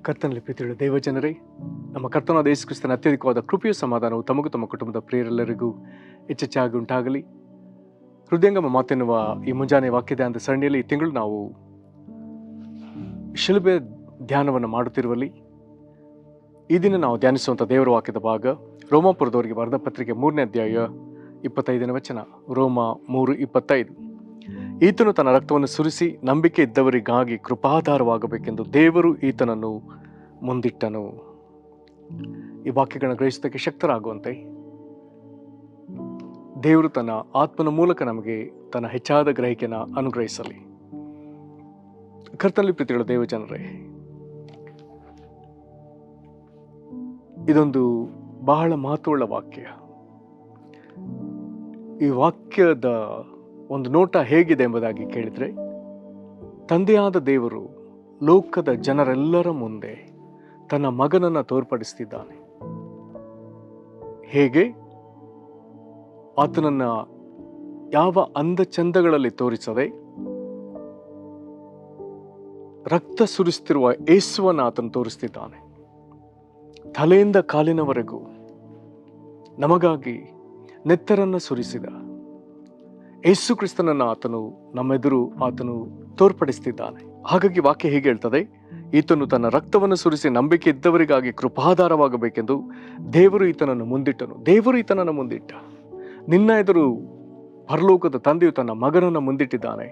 ಕರ್ತನಲ್ಲಿ ಪ್ರೀತಿಯುಳ್ಳ ದೇವಜನರೇ, ನಮ್ಮ ಕರ್ತನಾದ ಯೇಸು ಕ್ರಿಸ್ತನ ಅತ್ಯಧಿಕವಾದ ಕೃಪೆಯು ಸಮಾಧಾನವು ತಮಗೂ ತಮ್ಮ ಕುಟುಂಬದ ಪ್ರಿಯರೆಲ್ಲರಿಗೂ ಹೆಚ್ಚೆಚ್ಚಾಗಿ ಉಂಟಾಗಲಿ. ಹೃದಯಂಗಮ ಮಾತೆನ್ನುವ ಈ ಮುಂಜಾನೆ ವಾಕ್ಯದ ಅಂತ ಸರಣಿಯಲ್ಲಿ ಈ ತಿಂಗಳು ನಾವು ಶಿಲುಬೆ ಧ್ಯಾನವನ್ನು ಮಾಡುತ್ತಿರುವಲ್ಲಿ ಈ ದಿನ ನಾವು ಧ್ಯಾನಿಸುವಂಥ ದೇವರ ವಾಕ್ಯದ ಭಾಗ ರೋಮಾಪುರದವರಿಗೆ ಬರೆದ ಪತ್ರಿಕೆ 3ನೇ ಅಧ್ಯಾಯ 25ನೇ ವಚನ. ರೋಮ 3:25. ಈತನು ತನ್ನ ರಕ್ತವನ್ನು ಸುರಿಸಿ ನಂಬಿಕೆ ಇದ್ದವರಿಗಾಗಿ ಕೃಪಾಧಾರವಾಗಬೇಕೆಂದು ದೇವರು ಈತನನ್ನು ಮುಂದಿಟ್ಟನು. ಈ ವಾಕ್ಯಗಳನ್ನು ಗ್ರಹಿಸೋದಕ್ಕೆ ಶಕ್ತರಾಗುವಂತೆ ದೇವರು ತನ್ನ ಆತ್ಮನ ಮೂಲಕ ನಮಗೆ ತನ್ನ ಹೆಚ್ಚಾದ ಗ್ರಹಿಕೆಯನ್ನು ಅನುಗ್ರಹಿಸಲಿ. ಕರ್ತನಲ್ಲಿ ಪ್ರೀತಿಗಳ ದೇವಜನರೇ, ಇದೊಂದು ಬಹಳ ಮಹತ್ವವುಳ್ಳ ವಾಕ್ಯ. ಈ ವಾಕ್ಯದ ಒಂದು ನೋಟ ಹೇಗಿದೆ ಎಂಬುದಾಗಿ ಕೇಳಿದರೆ, ತಂದೆಯಾದ ದೇವರು ಲೋಕದ ಜನರೆಲ್ಲರ ಮುಂದೆ ತನ್ನ ಮಗನನ್ನು ತೋರ್ಪಡಿಸ್ತಿದ್ದಾನೆ. ಹೇಗೆ? ಆತನನ್ನು ಯಾವ ಅಂದ ಚಂದಗಳಲ್ಲಿ ತೋರಿಸದೆ ರಕ್ತ ಸುರಿಸುತ್ತಿರುವ ಯೇಸುವನ್ನು ಆತನು ತೋರಿಸ್ತಿದ್ದಾನೆ. ತಲೆಯಿಂದ ಕಾಲಿನವರೆಗೂ ನಮಗಾಗಿ ನೆತ್ತರನ್ನು ಸುರಿಸಿದ ಯೇಸು ಕ್ರಿಸ್ತನನ್ನು ಆತನು ನಮ್ಮೆದುರು ಆತನು ತೋರ್ಪಡಿಸ್ತಿದ್ದಾನೆ. ಹಾಗಾಗಿ ವಾಕ್ಯ ಹೀಗೆ ಹೇಳ್ತದೆ, ಈತನು ತನ್ನ ರಕ್ತವನ್ನು ಸುರಿಸಿ ನಂಬಿಕೆ ಇದ್ದವರಿಗಾಗಿ ಕೃಪಾಧಾರವಾಗಬೇಕೆಂದು ದೇವರು ಈತನನ್ನು ಮುಂದಿಟ್ಟನು. ದೇವರು ಈತನನ್ನು ಮುಂದಿಟ್ಟ. ನಿನ್ನ ಎದುರು ಪರಲೋಕದ ತಂದೆಯು ತನ್ನ ಮಗನನ್ನು ಮುಂದಿಟ್ಟಿದ್ದಾನೆ.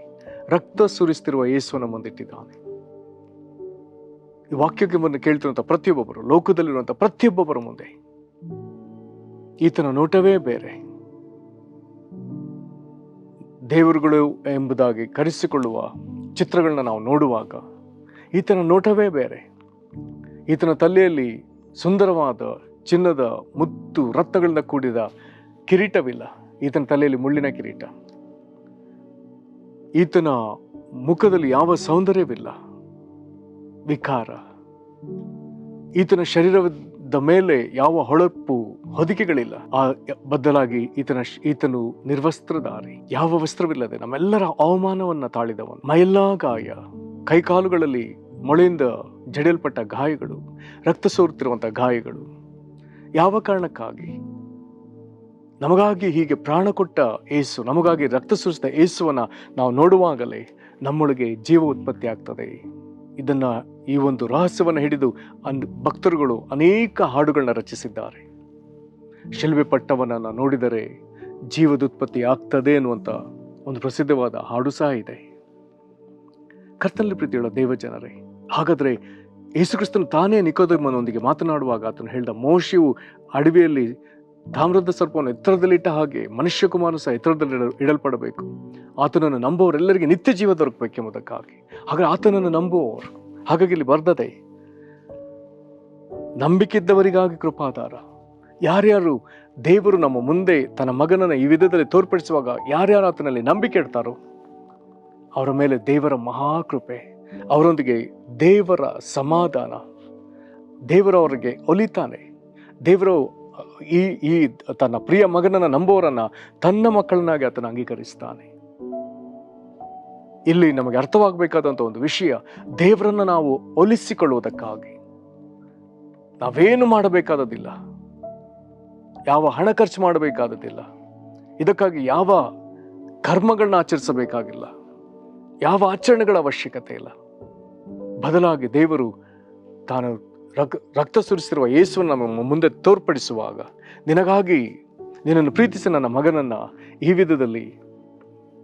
ರಕ್ತ ಸುರಿಸ್ತಿರುವ ಯೇಸುವನ್ನು ಮುಂದಿಟ್ಟಿದ್ದಾನೆ. ಈ ವಾಕ್ಯಕ್ಕೆ ಮುಂದೆ ಕೇಳ್ತಿರುವಂಥ ಪ್ರತಿಯೊಬ್ಬೊಬ್ಬರು, ಲೋಕದಲ್ಲಿರುವಂಥ ಪ್ರತಿಯೊಬ್ಬೊಬ್ಬರ ಮುಂದೆ ಈತನ ನೋಟವೇ ಬೇರೆ. ದೇವರುಗಳು ಎಂಬುದಾಗಿ ಕರೆಸಿಕೊಳ್ಳುವ ಚಿತ್ರಗಳನ್ನ ನಾವು ನೋಡುವಾಗ ಈತನ ನೋಟವೇ ಬೇರೆ. ಈತನ ತಲೆಯಲ್ಲಿ ಸುಂದರವಾದ ಚಿನ್ನದ ಮುತ್ತು ರತ್ನಗಳಿಂದ ಕೂಡಿದ ಕಿರೀಟವಿಲ್ಲ. ಈತನ ತಲೆಯಲ್ಲಿ ಮುಳ್ಳಿನ ಕಿರೀಟ. ಈತನ ಮುಖದಲ್ಲಿ ಯಾವ ಸೌಂದರ್ಯವಿಲ್ಲ, ವಿಕಾರ. ಈತನ ಶರೀರದ ಮೇಲೆ ಯಾವ ಹೊಳಪು ಹೊದಿಕೆಗಳಿಲ್ಲ. ಆ ಬದಲಾಗಿ ಈತನು ನಿರ್ವಸ್ತ್ರಧಾರಿ, ಯಾವ ವಸ್ತ್ರವಿಲ್ಲದೆ ನಮ್ಮೆಲ್ಲರ ಅವಮಾನವನ್ನ ತಾಳಿದವನು. ಮೈಯೆಲ್ಲಾ ಗಾಯ, ಕೈಕಾಲುಗಳಲ್ಲಿ ಮೊಳೆಯಿಂದ ಜಡಿಯಲ್ಪಟ್ಟ ಗಾಯಗಳು, ರಕ್ತ ಸೋರುತ್ತಿರುವಂಥ ಗಾಯಗಳು. ಯಾವ ಕಾರಣಕ್ಕಾಗಿ? ನಮಗಾಗಿ ಹೀಗೆ ಪ್ರಾಣ ಕೊಟ್ಟ ಯೇಸು, ನಮಗಾಗಿ ರಕ್ತ ಸುರಿಸಿದ ಯೇಸುವನ್ನ ನಾವು ನೋಡುವಾಗಲೇ ನಮ್ಮೊಳಗೆ ಜೀವ ಉತ್ಪತ್ತಿ ಆಗ್ತದೆ. ಇದನ್ನ ಈ ಒಂದು ರಹಸ್ಯವನ್ನು ಹಿಡಿದು ಭಕ್ತರುಗಳು ಅನೇಕ ಹಾಡುಗಳನ್ನ ರಚಿಸಿದ್ದಾರೆ. ಶಿಲುಬೆ ಪಟ್ಟವನನ್ನು ನೋಡಿದರೆ ಜೀವದುತ್ಪತ್ತಿ ಆಗ್ತದೆ ಎನ್ನುವಂಥ ಒಂದು ಪ್ರಸಿದ್ಧವಾದ ಹಾಡು ಸಹ ಇದೆ. ಕರ್ತನಲ್ಲಿ ಪ್ರೀತಿಯುಳ್ಳ ದೇವಜನರೇ, ಹಾಗಾದ್ರೆ ಯೇಸುಕ್ರಿಸ್ತನು ತಾನೇ ನಿಕೋದೇಮನೊಂದಿಗೆ ಮಾತನಾಡುವಾಗ ಆತನು ಹೇಳಿದ, ಮೋಶೆಯು ಅಡವಿಯಲ್ಲಿ ತಾಮ್ರದ ಸರ್ಪವನ್ನು ಎತ್ತರದಲ್ಲಿಟ್ಟ ಹಾಗೆ ಮನುಷ್ಯಕುಮಾರನು ಸಹ ಎತ್ತರದಲ್ಲಿ ಇಡಲ್ಪಡಬೇಕು, ಆತನನ್ನು ನಂಬುವವರೆಲ್ಲರಿಗೆ ನಿತ್ಯ ಜೀವ ದೊರಕಬೇಕೆಂಬುದಕ್ಕಾಗಿ. ಹಾಗೆ ಆತನನ್ನು ನಂಬುವವರು. ಹಾಗಾಗಿ ಇಲ್ಲಿ ಬರ್ದದೆ, ನಂಬಿಕಿದ್ದವರಿಗಾಗಿ ಕೃಪಾಧಾರ. ಯಾರ್ಯಾರು ದೇವರು ನಮ್ಮ ಮುಂದೆ ತನ್ನ ಮಗನನ್ನು ಈ ವಿಧದಲ್ಲಿ ತೋರ್ಪಡಿಸುವಾಗ ಯಾರ್ಯಾರು ಆತನಲ್ಲಿ ನಂಬಿಕೆ ಇಡ್ತಾರೋ ಅವರ ಮೇಲೆ ದೇವರ ಮಹಾಕೃಪೆ, ಅವರೊಂದಿಗೆ ದೇವರ ಸಮಾಧಾನ. ದೇವರವರಿಗೆ ಒಲಿತಾನೆ. ದೇವರು ಈ ತನ್ನ ಪ್ರಿಯ ಮಗನನ್ನು ನಂಬುವವರನ್ನ ತನ್ನ ಮಕ್ಕಳನ್ನಾಗಿ ಆತನ ಅಂಗೀಕರಿಸ್ತಾನೆ. ಇಲ್ಲಿ ನಮಗೆ ಅರ್ಥವಾಗಬೇಕಾದಂಥ ಒಂದು ವಿಷಯ, ದೇವರನ್ನು ನಾವು ಒಲಿಸಿಕೊಳ್ಳುವುದಕ್ಕಾಗಿ ನಾವೇನು ಮಾಡಬೇಕಾದದಿಲ್ಲ, ಯಾವ ಹಣ ಖರ್ಚು ಮಾಡಬೇಕಾದದಿಲ್ಲ, ಇದಕ್ಕಾಗಿ ಯಾವ ಕರ್ಮಗಳನ್ನ ಆಚರಿಸಬೇಕಾಗಿಲ್ಲ, ಯಾವ ಆಚರಣೆಗಳ ಅವಶ್ಯಕತೆ ಇಲ್ಲ. ಬದಲಾಗಿ ದೇವರು ತಾನು ರಕ್ತ ಸುರಿಸಿರುವ ಯೇಸುವನ್ನು ನಮ್ಮ ಮುಂದೆ ತೋರ್ಪಡಿಸುವಾಗ, ನಿನಗಾಗಿ ನಿನ್ನನ್ನು ಪ್ರೀತಿಸಿ ನನ್ನ ಮಗನನ್ನ ಈ ವಿಧದಲ್ಲಿ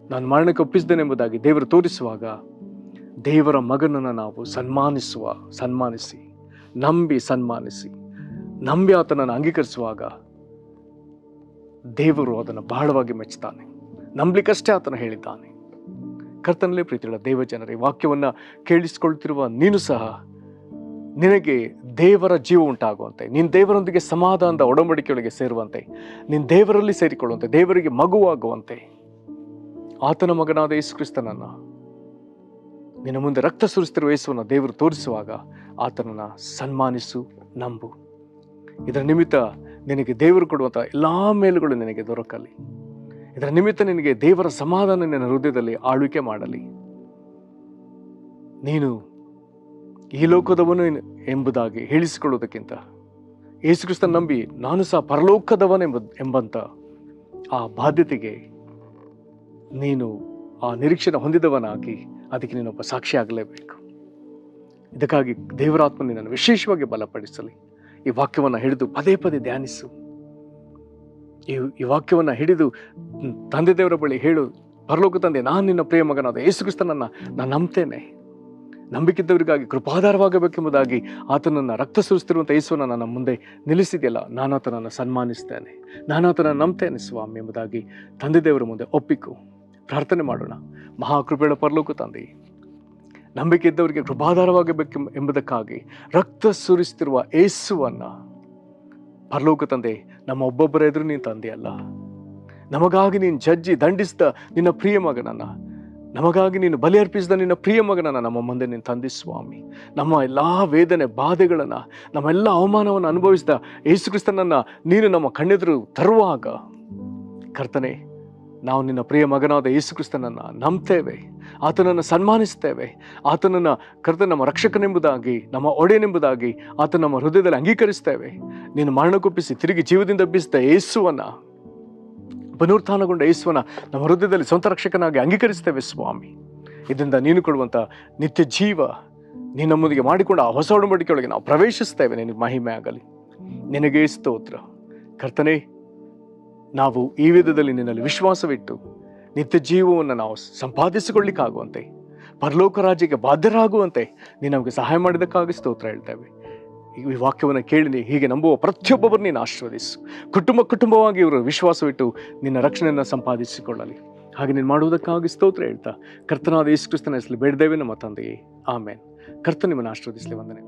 ನಾನು ಮರಣಕ್ಕೆ ಒಪ್ಪಿಸಿದ್ದೇನೆಂಬುದಾಗಿ ದೇವರು ತೋರಿಸುವಾಗ, ದೇವರ ಮಗನನ್ನು ನಾವು ಸನ್ಮಾನಿಸಿ ನಂಬಿ ಆತನನ್ನು ಅಂಗೀಕರಿಸುವಾಗ ದೇವರು ಅದನ್ನು ಬಹಳವಾಗಿ ಮೆಚ್ಚುತ್ತಾನೆ. ನಂಬಲಿಕ್ಕಷ್ಟೇ ಆತನು ಹೇಳಿದ್ದಾನೆ. ಕರ್ತನಲ್ಲಿ ಪ್ರೀತಿಯುಳ್ಳ ದೇವಜನರೇ, ವಾಕ್ಯವನ್ನ ಕೇಳಿಸಿಕೊಳ್ತಿರುವ ನೀನು ಸಹ ನಿನಗೆ ದೇವರ ಜೀವ ಉಂಟಾಗುವಂತೆ, ನೀನು ದೇವರೊಂದಿಗೆ ಸಮಾಧಾನದ ಒಡಂಬಡಿಕೆಯೊಳಗೆ ಸೇರುವಂತೆ, ನೀನು ದೇವರಲ್ಲಿ ಸೇರಿಕೊಳ್ಳುವಂತೆ, ದೇವರಿಗೆ ಮಗುವಾಗುವಂತೆ, ಆತನ ಮಗನಾದ ಯೇಸು ಕ್ರಿಸ್ತನನ್ನ ನಿನ್ನ ಮುಂದೆ ರಕ್ತ ಸುರಿಸ್ತಿರುವ ಯೇಸುವನ್ನು ದೇವರು ತೋರಿಸುವಾಗ ಆತನನ್ನು ಸನ್ಮಾನಿಸು, ನಂಬು. ಇದರ ನಿಮಿತ್ತ ನಿನಗೆ ದೇವರು ಕೊಡುವಂಥ ಎಲ್ಲ ಮೇಲುಗಳು ನಿನಗೆ ದೊರಕಲಿ. ಇದರ ನಿಮಿತ್ತ ನಿನಗೆ ದೇವರ ಸಮಾಧಾನ ನಿನ್ನ ಹೃದಯದಲ್ಲಿ ಆಳ್ವಿಕೆ ಮಾಡಲಿ. ನೀನು ಈ ಲೋಕದವನು ಎಂಬುದಾಗಿ ಹೇಳಿಸಿಕೊಳ್ಳುವುದಕ್ಕಿಂತ ಯೇಸು ಕ್ರಿಸ್ತನ ನಂಬಿ ನಾನು ಸಹ ಪರಲೋಕದವನೆಂಬಂತ ಆ ಬಾಧ್ಯತೆಗೆ ನೀನು ಆ ನಿರೀಕ್ಷೆನ ಹೊಂದಿದವನಾಗಿ ಅದಕ್ಕೆ ನೀನೊಬ್ಬ ಸಾಕ್ಷಿ ಆಗಲೇಬೇಕು. ಇದಕ್ಕಾಗಿ ದೇವರಾತ್ಮ ನಿನ್ನನ್ನು ವಿಶೇಷವಾಗಿ ಬಲಪಡಿಸಲಿ. ಈ ವಾಕ್ಯವನ್ನು ಹಿಡಿದು ಪದೇ ಪದೇ ಧ್ಯಾನಿಸು. ಈ ವಾಕ್ಯವನ್ನು ಹಿಡಿದು ತಂದೆ ದೇವರ ಬಳಿ ಹೇಳು, ಪರಲೋಕ ತಂದೆ, ನಾನು ನಿನ್ನ ಪ್ರಿಯ ಮಗನಾದ ಯೇಸು ಕ್ರಿಸ್ತನನ್ನು ನಾನು ನಂಬ್ತೇನೆ. ನಂಬಿಕಿದ್ದವರಿಗಾಗಿ ಕೃಪಾಧಾರವಾಗಬೇಕೆಂಬುದಾಗಿ ಆತನನ್ನು ರಕ್ತ ಸುರಿಸ್ತಿರುವಂಥ ಯೇಸುವನ್ನು ನನ್ನ ಮುಂದೆ ನಿಲ್ಲಿಸಿದೆಯಲ್ಲ, ನಾನು ಆತನನ್ನು ಸನ್ಮಾನಿಸ್ತೇನೆ, ನಾನು ಆತನನ್ನು ನಂಬ್ತೇನೆ ಸ್ವಾಮಿ ಎಂಬುದಾಗಿ ತಂದೆ ದೇವರ ಮುಂದೆ ಒಪ್ಪಿಕು. ಪ್ರಾರ್ಥನೆ ಮಾಡೋಣ. ಮಹಾಕೃಪೆಯ ಪರಲೋಕ ತಂದೆ, ನಂಬಿಕೆ ಇದ್ದವರಿಗೆ ಕೃಪಾಧಾರವಾಗಬೇಕು ಎಂಬುದಕ್ಕಾಗಿ ರಕ್ತ ಸುರಿಸ್ತಿರುವ ಯೇಸುವನ್ನು ಪರಲೋಕ ತಂದೆ, ನಮ್ಮ ಒಬ್ಬೊಬ್ಬರ ಎದುರು ನೀನು ತಂದೆಯಲ್ಲ, ನಮಗಾಗಿ ನೀನು ಜಜ್ಜಿ ದಂಡಿಸಿದ ನಿನ್ನ ಪ್ರಿಯ ಮಗನನ್ನು, ನಮಗಾಗಿ ನೀನು ಬಲಿ ಅರ್ಪಿಸಿದ ನಿನ್ನ ಪ್ರಿಯ ಮಗನನ್ನು ನಮ್ಮ ಮುಂದೆ ನೀನು ತಂದೆ ಸ್ವಾಮಿ. ನಮ್ಮ ಎಲ್ಲ ವೇದನೆ ಬಾಧೆಗಳನ್ನು, ನಮ್ಮೆಲ್ಲ ಅವಮಾನವನ್ನು ಅನುಭವಿಸಿದ ಯೇಸು ಕ್ರಿಸ್ತನನ್ನು ನೀನು ನಮ್ಮ ಕಣ್ಣೆದುರು ತರುವಾಗ ಕರ್ತನೆ, ನಾವು ನಿನ್ನ ಪ್ರಿಯ ಮಗನಾದ ಯೇಸು ಕ್ರಿಸ್ತನನ್ನು ನಂಬ್ತೇವೆ, ಆತನನ್ನು ಸನ್ಮಾನಿಸ್ತೇವೆ, ಆತನನ್ನು ಕರ್ತನೆ ನಮ್ಮ ರಕ್ಷಕನೆಂಬುದಾಗಿ, ನಮ್ಮ ಒಡೆಯನೆಂಬುದಾಗಿ ಆತನ ನಮ್ಮ ಹೃದಯದಲ್ಲಿ ಅಂಗೀಕರಿಸ್ತೇವೆ. ನೀನು ಮರಣಕೊಪ್ಪಿಸಿ ತಿರುಗಿ ಜೀವದಿಂದ ಎಬ್ಬಿಸಿದ ಯೇಸುವನ್ನು, ಪುನರುತ್ಥಾನಗೊಂಡ ಯೇಸುವನ್ನು ನಮ್ಮ ಹೃದಯದಲ್ಲಿ ಸ್ವಂತ ರಕ್ಷಕನಾಗಿ ಅಂಗೀಕರಿಸ್ತೇವೆ ಸ್ವಾಮಿ. ಇದರಿಂದ ನೀನು ಕೊಡುವಂಥ ನಿತ್ಯ ಜೀವ, ನೀನು ನಮ್ಮೊಂದಿಗೆ ಮಾಡಿಕೊಂಡ ಆ ಹೊಸ ಒಡಂಬಡಿಕೆಯೊಳಗೆ ನಾವು ಪ್ರವೇಶಿಸ್ತೇವೆ. ನಿನಗೆ ಮಹಿಮೆ ಆಗಲಿ. ನಿನಗೆ ಸ್ತೋತ್ರ ಕರ್ತನೆ. ನಾವು ಈ ವಿಧದಲ್ಲಿ ನಿನ್ನಲ್ಲಿ ವಿಶ್ವಾಸವಿಟ್ಟು ನಿತ್ಯ ಜೀವವನ್ನು ನಾವು ಸಂಪಾದಿಸಿಕೊಳ್ಳಿಕ್ಕಾಗುವಂತೆ, ಪರಲೋಕ ರಾಜ್ಯಕ್ಕೆ ಬಾಧ್ಯರಾಗುವಂತೆ ನೀನು ನಮಗೆ ಸಹಾಯ ಮಾಡಿದ್ದಕ್ಕಾಗಿ ಸ್ತೋತ್ರ ಹೇಳ್ತೇವೆ. ಈ ವಾಕ್ಯವನ್ನು ಕೇಳಿ ಹೀಗೆ ನಂಬುವ ಪ್ರತಿಯೊಬ್ಬೊಬ್ಬರು ನೀನು ಆಶೀರ್ವದಿಸು. ಕುಟುಂಬವಾಗಿ ಇವರು ವಿಶ್ವಾಸವಿಟ್ಟು ನಿನ್ನ ರಕ್ಷಣೆಯನ್ನು ಸಂಪಾದಿಸಿಕೊಳ್ಳಲಿ. ಹಾಗೆ ನೀನು ಮಾಡುವುದಕ್ಕಾಗಿ ಸ್ತೋತ್ರ ಹೇಳ್ತಾ ಕರ್ತನಾದ ಯೇಸು ಕ್ರಿಸ್ತನ ಹೆಸರಲ್ಲಿ ಬೇಡಿದ್ದೇವೆ ನಮ್ಮ ತಂದೆಯೇ, ಆಮೇನ್. ಕರ್ತ ನಿಮ್ಮನ್ನು ಆಶೀರ್ವದಿಸಲಿ. ವಂದನೆ.